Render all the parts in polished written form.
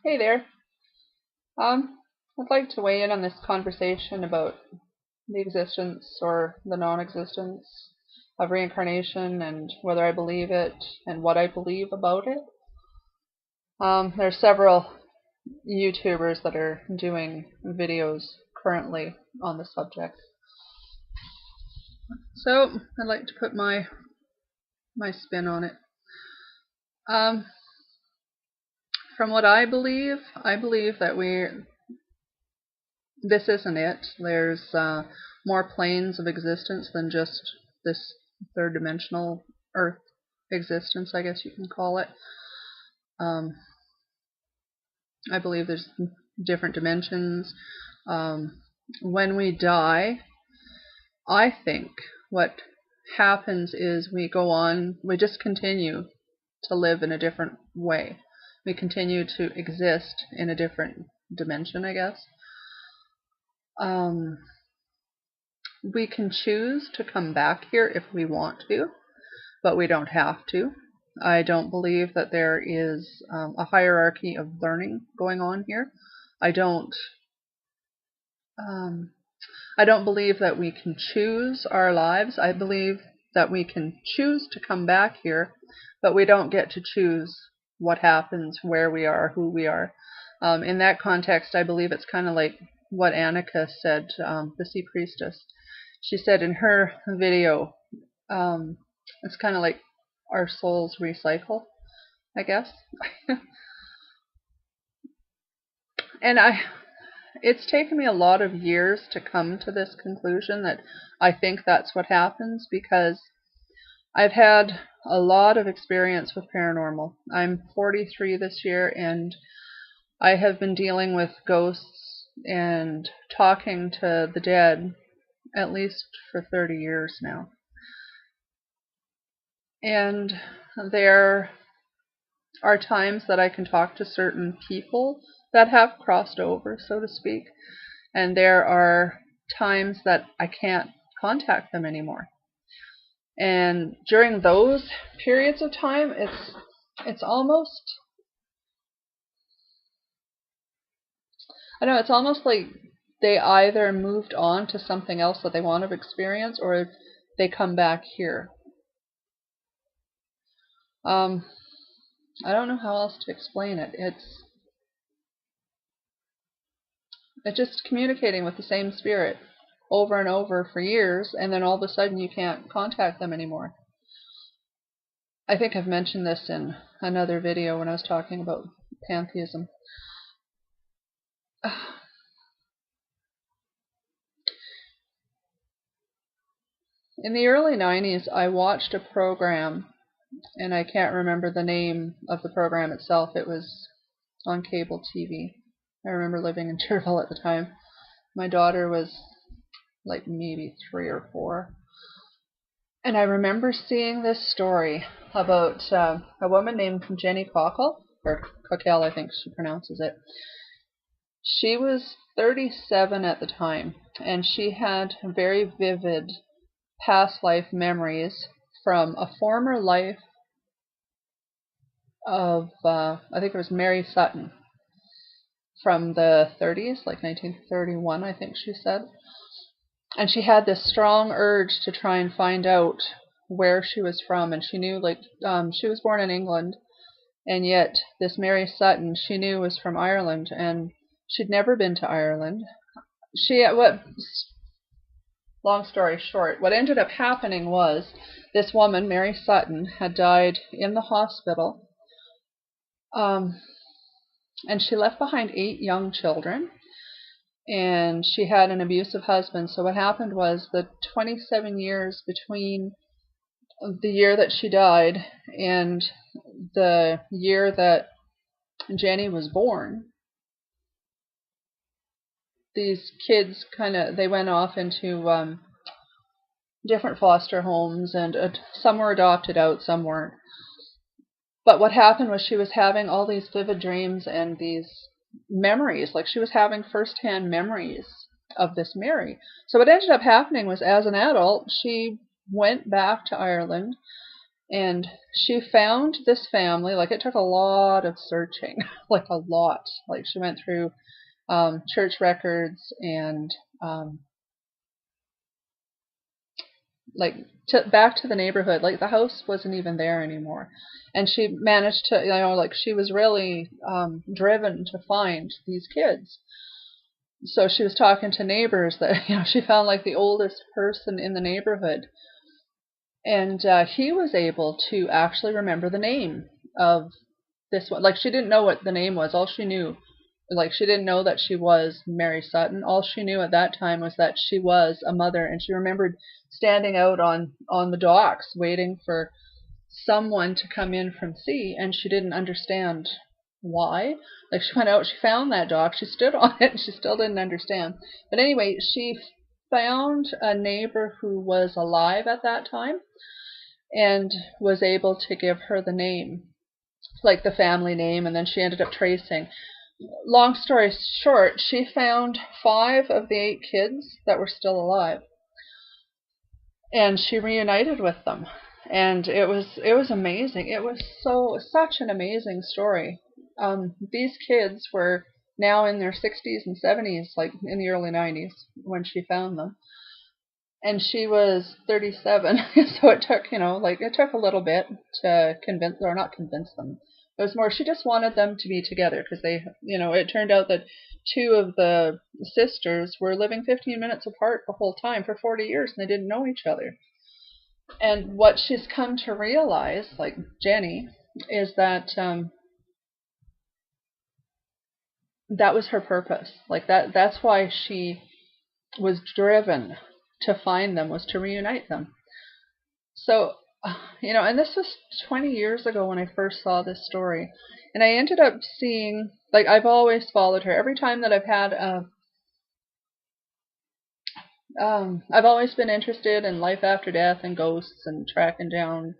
Hey there. I'd like to weigh in on this conversation about the existence or the non-existence of reincarnation and whether I believe it and what I believe about it. There are several YouTubers that are doing videos currently on the subject. So I'd like to put my spin on it. From what I believe that this isn't it. There's more planes of existence than just this third dimensional Earth existence, I guess you can call it. I believe there's different dimensions. When we die, I think what happens is we go on, we just continue to live in a different way. We continue to exist in a different dimension, I guess. We can choose to come back here if we want to, but we don't have to. I don't believe that there is a hierarchy of learning going on here. I don't believe that we can choose our lives. I believe that we can choose to come back here, but we don't get to choose what happens, where we are, who we are. In that context, I believe it's kind of like what Annika said, the Sea Priestess. She said in her video, it's kind of like our souls recycle, I guess. And it's taken me a lot of years to come to this conclusion that I think that's what happens, because I've had a lot of experience with paranormal. I'm 43 this year, and I have been dealing with ghosts and talking to the dead at least for 30 years now. And there are times that I can talk to certain people that have crossed over, so to speak, and there are times that I can't contact them anymore. And during those periods of time, it's almost, I don't know, it's almost like they either moved on to something else that they want to experience, or they come back here. I don't know how else to explain it. It's just communicating with the same spirit over and over for years, and then all of a sudden you can't contact them anymore. I think I've mentioned this in another video when I was talking about pantheism. In the early 90s, I watched a program, and I can't remember the name of the program itself. It was on cable TV. I remember living in Cherville at the time. My daughter was like maybe 3 or 4. And I remember seeing this story about a woman named Jenny Cockle, or Cockle, I think she pronounces it. She was 37 at the time, and she had very vivid past life memories from a former life of, I think it was Mary Sutton, from the 30s, like 1931, I think she said. And she had this strong urge to try and find out where she was from, and she knew, like, she was born in England, and yet this Mary Sutton she knew was from Ireland, and she'd never been to Ireland. Long story short, what ended up happening was this woman, Mary Sutton, had died in the hospital, and she left behind 8 young children, and she had an abusive husband. So what happened was the 27 years between the year that she died and the year that Jenny was born, these kids they went off into different foster homes, and some were adopted out, some weren't. But what happened was she was having all these vivid dreams and these memories, like she was having first-hand memories of this Mary. So what ended up happening was, as an adult, she went back to Ireland, And she found this family, like it took a lot of searching, like a lot. Like she went through church records and like back to the neighborhood. Like the house wasn't even there anymore. And she managed to, like she was really driven to find these kids. So she was talking to neighbors that, she found like the oldest person in the neighborhood. And he was able to actually remember the name of this one. Like she didn't know what the name was. All she knew, like she didn't know that she was Mary Sutton. All she knew at that time was that she was a mother, and she remembered standing out on the docks waiting for someone to come in from sea, and she didn't understand why. Like she went out, she found that dock, she stood on it, and she still didn't understand. But anyway, she found a neighbor who was alive at that time and was able to give her the name, like the family name, and then she ended up tracing. Long story short, she found 5 of the 8 kids that were still alive, and she reunited with them. And it was amazing. It was such an amazing story. These kids were now in their 60s and 70s, like in the early 90s when she found them. And she was 37, so it took, it took a little bit to convince, or not convince them. It was more, she just wanted them to be together because they, it turned out that 2 of the sisters were living 15 minutes apart the whole time for 40 years, and they didn't know each other. And what she's come to realize, like Jenny, is that that was her purpose. Like that's why she was driven to find them, was to reunite them. So, and this was 20 years ago when I first saw this story. And I ended up seeing, like, I've always followed her. Every time that I've had I've always been interested in life after death and ghosts and tracking down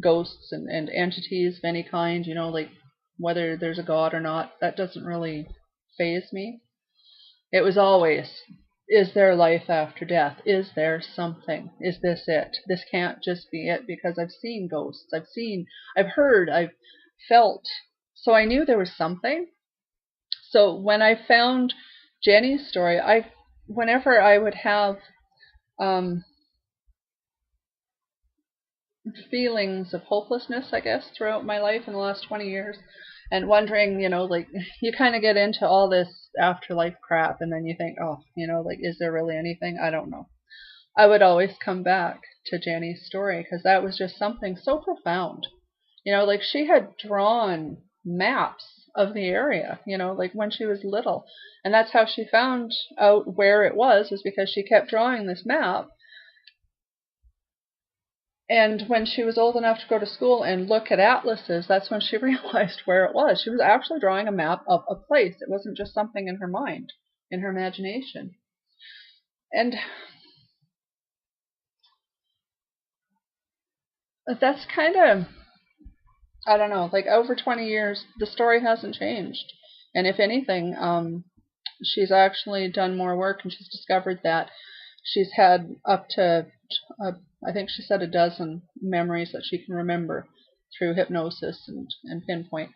ghosts and entities of any kind, like whether there's a god or not. That doesn't really faze me. It was always, is there life after death? Is there something? Is this it? This can't just be it, because I've seen ghosts. I've heard, I've felt. So I knew there was something. So when I found Jenny's story, whenever I would have feelings of hopelessness, I guess, throughout my life in the last 20 years, and wondering, like, you kind of get into all this afterlife crap, and then you think, oh, like, is there really anything? I don't know. I would always come back to Jenny's story, because that was just something so profound. Like, she had drawn maps of the area, like when she was little. And that's how she found out where it was because she kept drawing this map. And when she was old enough to go to school and look at atlases, that's when she realized where it was. She was actually drawing a map of a place. It wasn't just something in her mind, in her imagination. And that's kind of, I don't know, like over 20 years, the story hasn't changed. And if anything, she's actually done more work, and she's discovered that she's had up to, I think she said, 12 memories that she can remember through hypnosis and pinpoint.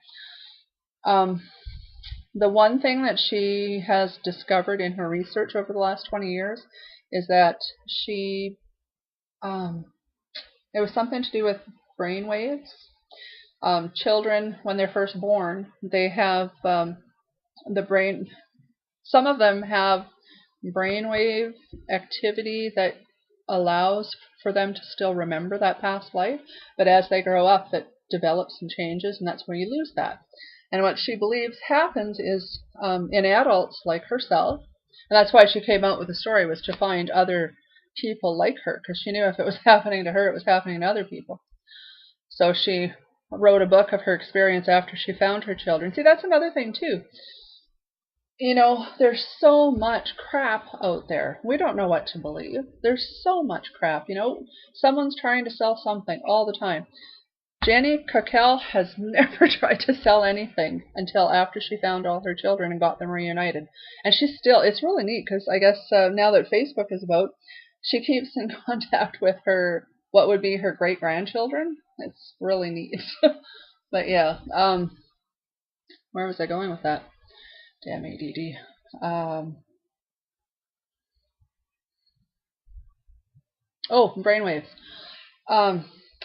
The one thing that she has discovered in her research over the last 20 years is that it was something to do with brain waves. Children, when they're first born, they have the brain, some of them have brainwave activity that allows for them to still remember that past life, but as they grow up, it develops and changes, and that's where you lose that. And what she believes happens is in adults like herself, and that's why she came out with the story, was to find other people like her, because she knew if it was happening to her, it was happening to other people. So she wrote a book of her experience after she found her children. See, that's another thing too. There's so much crap out there. We don't know what to believe. There's so much crap. Someone's trying to sell something all the time. Jenny Cockell has never tried to sell anything until after she found all her children and got them reunited. And she's still, it's really neat because I guess now that Facebook is about, she keeps in contact with her what would be her great-grandchildren. It's really neat. But yeah, where was I going with that? Damn ADD. Oh, brainwaves.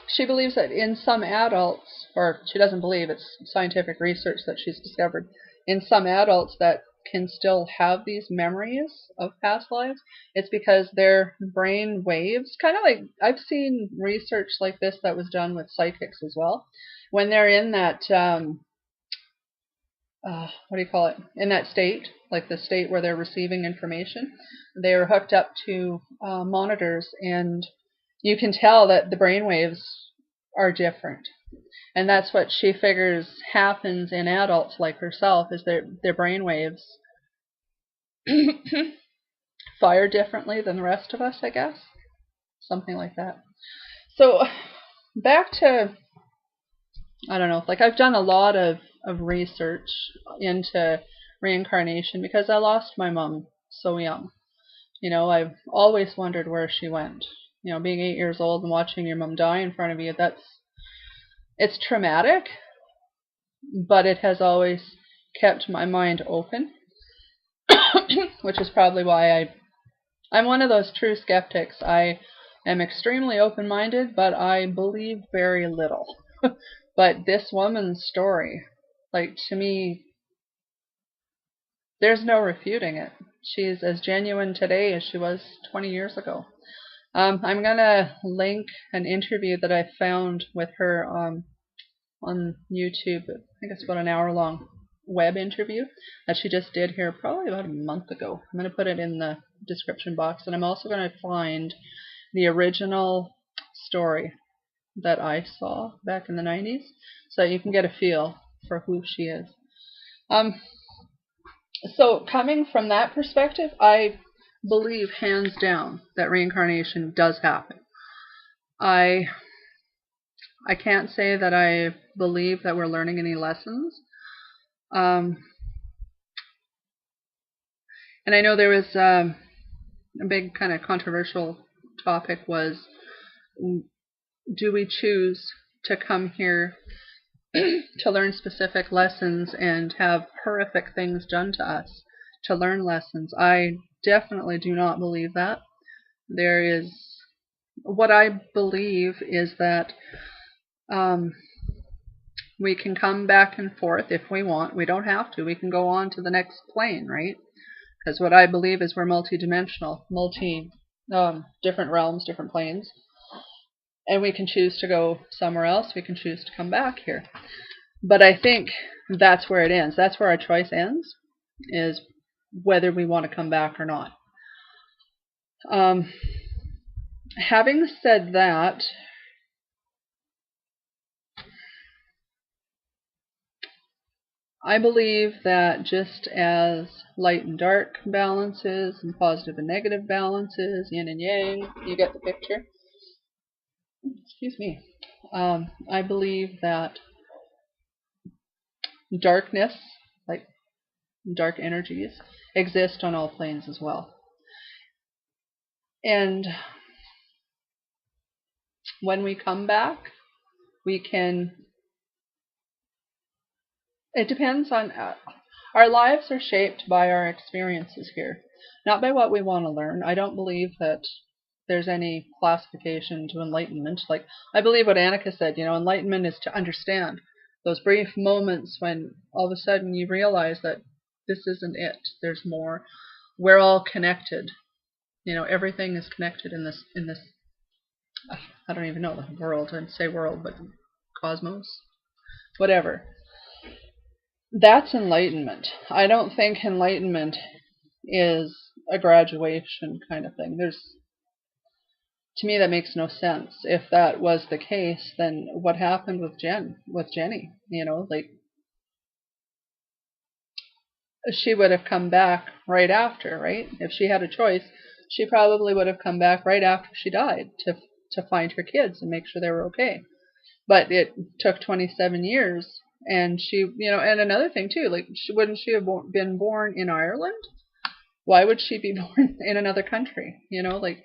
She believes that in some adults, or she doesn't believe, it's scientific research that she's discovered, in some adults that can still have these memories of past lives, it's because their brain waves, kind of like, I've seen research like this that was done with psychics as well. When they're in that, what do you call it? In that state, like the state where they're receiving information, they're hooked up to monitors, and you can tell that the brain waves are different. And that's what she figures happens in adults like herself, is their brain waves fire differently than the rest of us, I guess. Something like that. So back to, I don't know, like I've done a lot of research into reincarnation because I lost my mom so young. You know, I've always wondered where she went. You know, being 8 years old and watching your mom die in front of you, it's traumatic, but it has always kept my mind open, which is probably why I'm one of those true skeptics. I am extremely open-minded, but I believe very little. But this woman's story, like, to me, there's no refuting it. She's as genuine today as she was 20 years ago. I'm going to link an interview that I found with her on YouTube. I think it's about an hour-long web interview that she just did here probably about a month ago. I'm going to put it in the description box, and I'm also going to find the original story that I saw back in the 90s, so you can get a feel for who she is. So coming from that perspective, I believe hands down that reincarnation does happen. I can't say that I believe that we're learning any lessons. And I know there was a big kind of controversial topic was, do we choose to come here to learn specific lessons and have horrific things done to us to learn lessons? I definitely do not believe that. What I believe is that we can come back and forth if we want. We don't have to. We can go on to the next plane, right? Because what I believe is we're multi-dimensional, different realms, different planes. And we can choose to go somewhere else. We can choose to come back here. But I think that's where it ends. That's where our choice ends, is whether we want to come back or not. Having said that, I believe that just as light and dark balances and positive and negative balances, yin and yang, you get the picture. Excuse me. I believe that darkness, like dark energies, exist on all planes as well. And when we come back, we can... It depends on... our lives are shaped by our experiences here, not by what we want to learn. I don't believe that there's any classification to enlightenment. Like, I believe what Annika said, you know, enlightenment is to understand those brief moments when all of a sudden you realize that this isn't it. There's more. We're all connected. You know, everything is connected in this, I don't even know the world. I'd say world, but cosmos, whatever. That's enlightenment. I don't think enlightenment is a graduation kind of thing. To me, that makes no sense. If that was the case, then what happened with Jenny? You know, like, she would have come back right after, right? If she had a choice, she probably would have come back right after she died to find her kids and make sure they were okay. But it took 27 years, and she, you know, and another thing too, like, wouldn't she have been born in Ireland? Why would she be born in another country? You know, like,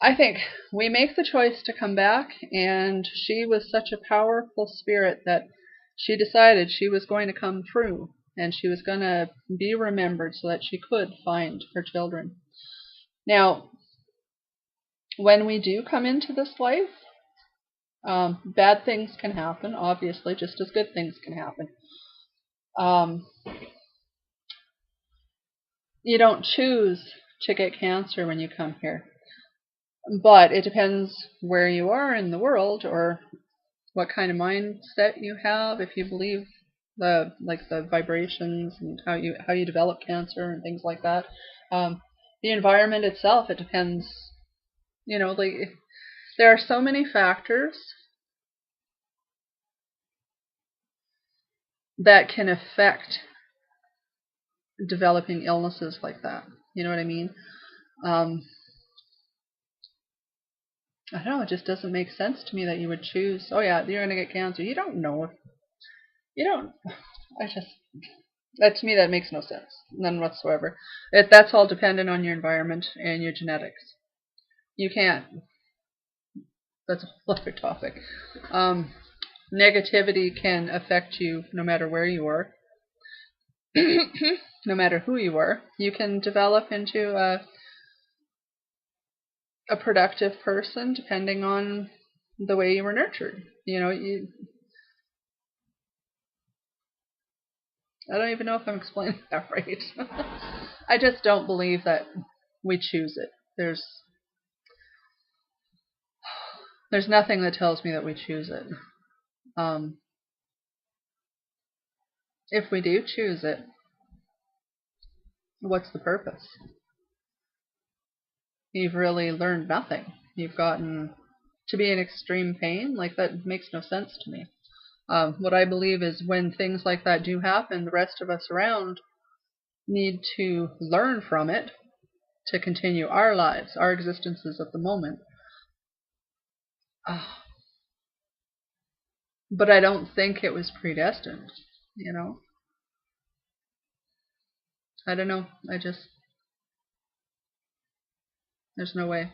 I think we make the choice to come back, and she was such a powerful spirit that she decided she was going to come through, and she was going to be remembered so that she could find her children. Now, when we do come into this life, bad things can happen, obviously, just as good things can happen. You don't choose to get cancer when you come here. But it depends where you are in the world, or what kind of mindset you have. If you believe the vibrations and how you develop cancer and things like that. The environment itself, it depends. There are so many factors that can affect developing illnesses like that. You know what I mean? I don't know, it just doesn't make sense to me that you would choose, oh yeah, you're going to get cancer. You don't know. That to me, that makes no sense. None whatsoever. That's all dependent on your environment and your genetics. You can't. That's a whole other topic. Negativity can affect you no matter where you are. No matter who you are. You can develop into a productive person depending on the way you were nurtured. I don't even know if I'm explaining that right. I just don't believe that we choose it. There's nothing that tells me that we choose it. If we do choose it, what's the purpose? You've really learned nothing. You've gotten to be in extreme pain. That makes no sense to me. What I believe is when things like that do happen, the rest of us around need to learn from it to continue our lives, our existences at the moment. But I don't think it was predestined, I don't know. There's no way.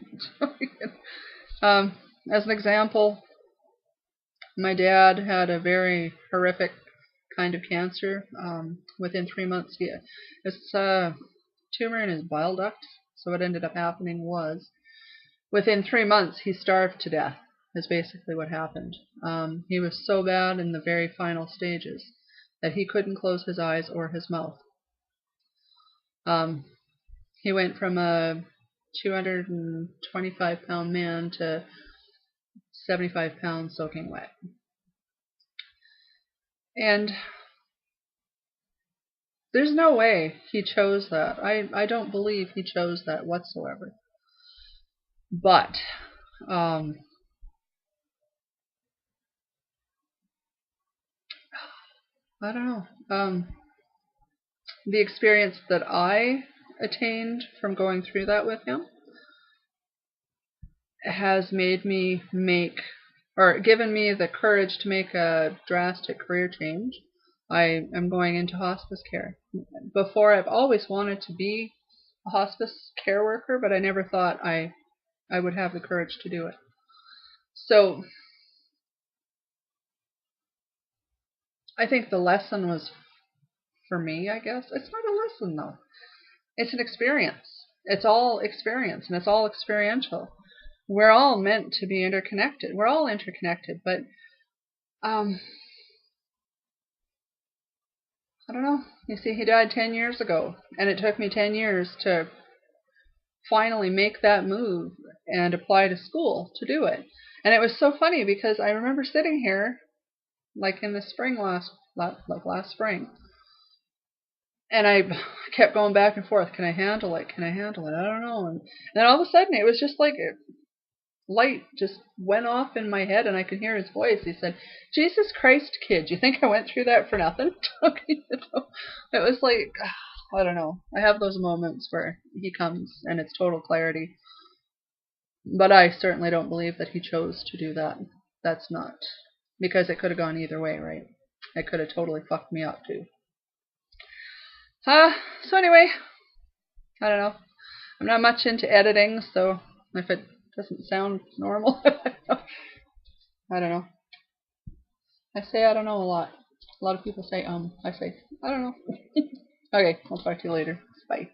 As an example, my dad had a very horrific kind of cancer. Within 3 months, it's a tumor in his bile duct. So what ended up happening was, within 3 months, he starved to death, is basically what happened. He was so bad in the very final stages that he couldn't close his eyes or his mouth. He went from a 225-pound man to 75 pounds soaking wet. And there's no way he chose that. I don't believe he chose that whatsoever. But I don't know. The experience that I attained from going through that with him has made me given me the courage to make a drastic career change. I am going into hospice care. Before, I've always wanted to be a hospice care worker, but I never thought I would have the courage to do it. So I think the lesson was, for me, I guess, it's not a lesson though. It's an experience. It's all experience, and it's all experiential. We're all meant to be interconnected. We're all interconnected, but I don't know. You see, he died 10 years ago, and it took me 10 years to finally make that move and apply to school to do it. And it was so funny because I remember sitting here, in the spring last spring, and I kept going back and forth. Can I handle it? Can I handle it? I don't know. And then all of a sudden, it was just like light just went off in my head, and I could hear his voice. He said, "Jesus Christ, kid, you think I went through that for nothing?" It was like, I don't know. I have those moments where he comes and it's total clarity. But I certainly don't believe that he chose to do that. That's not. Because it could have gone either way, right? It could have totally fucked me up too. So anyway, I don't know. I'm not much into editing, so if it doesn't sound normal. I don't know. I say I don't know a lot. A lot of people say I say I don't know. Okay, I'll talk to you later. Bye.